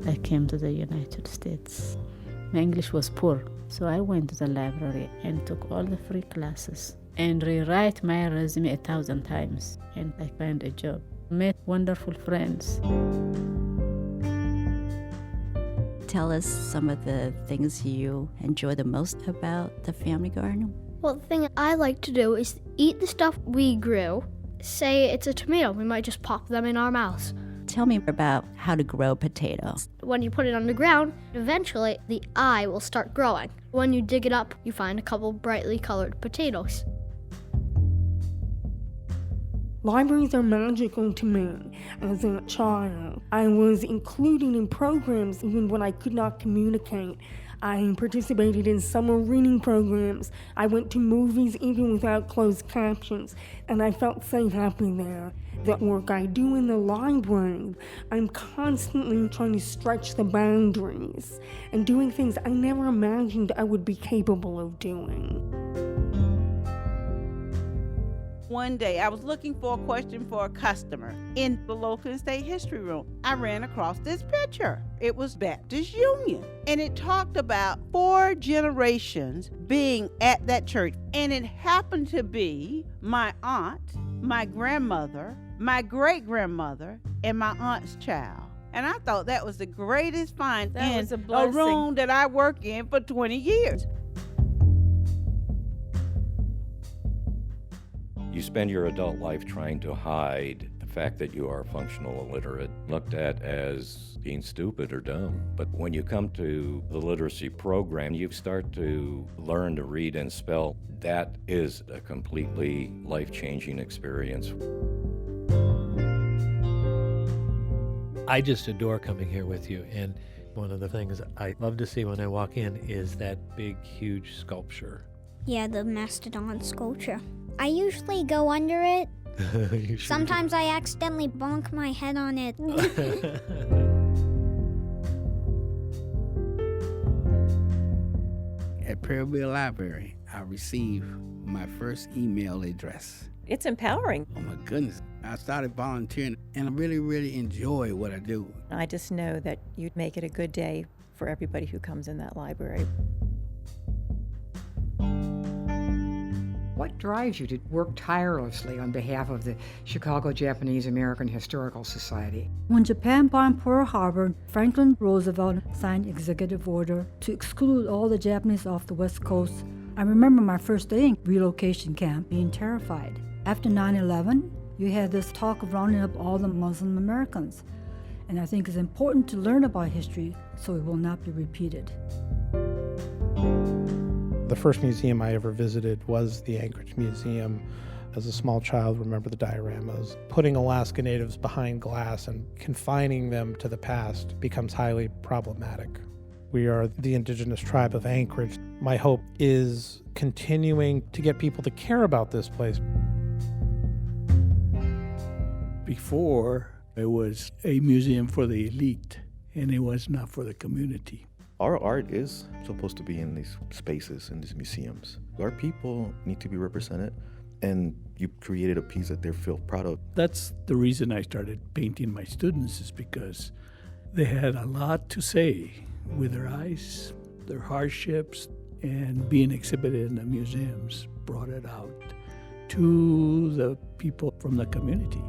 I came to the United States. My English was poor, so I went to the library and took all the free classes and rewrite my resume 1,000 times, and I found a job. Met wonderful friends. Tell us some of the things you enjoy the most about the family garden. Well, the thing I like to do is eat the stuff we grew. Say it's a tomato, we might just pop them in our mouths. Tell me about how to grow potatoes. When you put it on the ground, eventually the eye will start growing. When you dig it up, you find a couple brightly colored potatoes. Libraries are magical to me. As a child, I was included in programs even when I could not communicate. I participated in summer reading programs. I went to movies even without closed captions, and I felt so happy there. The work I do in the library, I'm constantly trying to stretch the boundaries and doing things I never imagined I would be capable of doing. One day, I was looking for a question for a customer in the local and state history room. I ran across this picture. It was Baptist Union, and it talked about 4 generations being at that church. And it happened to be my aunt, my grandmother, my great-grandmother, and my aunt's child. And I thought that was the greatest find in a room that I work in for 20 years. You spend your adult life trying to hide the fact that you are functional illiterate, looked at as being stupid or dumb. But when you come to the literacy program, you start to learn to read and spell. That is a completely life-changing experience. I just adore coming here with you, and one of the things I love to see when I walk in is that big, huge sculpture. Yeah, the mastodon sculpture. I usually go under it. You sure Sometimes I accidentally bonk my head on it. At Prairieville Library, I received my first email address. It's empowering. Oh my goodness. I started volunteering, and I really, really enjoy what I do. I just know that you'd make it a good day for everybody who comes in that library. What drives you to work tirelessly on behalf of the Chicago Japanese American Historical Society? When Japan bombed Pearl Harbor, Franklin Roosevelt signed executive order to exclude all the Japanese off the West Coast. I remember my first day in relocation camp being terrified. After 9/11, you had this talk of rounding up all the Muslim Americans. And I think it's important to learn about history so it will not be repeated. The first museum I ever visited was the Anchorage Museum. As a small child, remember the dioramas. Putting Alaska Natives behind glass and confining them to the past becomes highly problematic. We are the indigenous tribe of Anchorage. My hope is continuing to get people to care about this place. Before, it was a museum for the elite, and it was not for the community. Our art is supposed to be in these spaces, in these museums. Our people need to be represented, and you created a piece that they feel proud of. That's the reason I started painting my students, is because they had a lot to say with their eyes, their hardships, and being exhibited in the museums brought it out to the people from the community.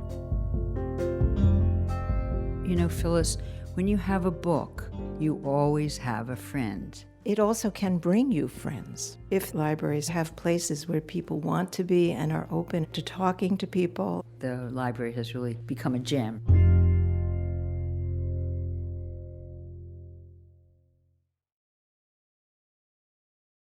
You know, Phyllis, when you have a book, you always have a friend. It also can bring you friends. If libraries have places where people want to be and are open to talking to people. The library has really become a gem.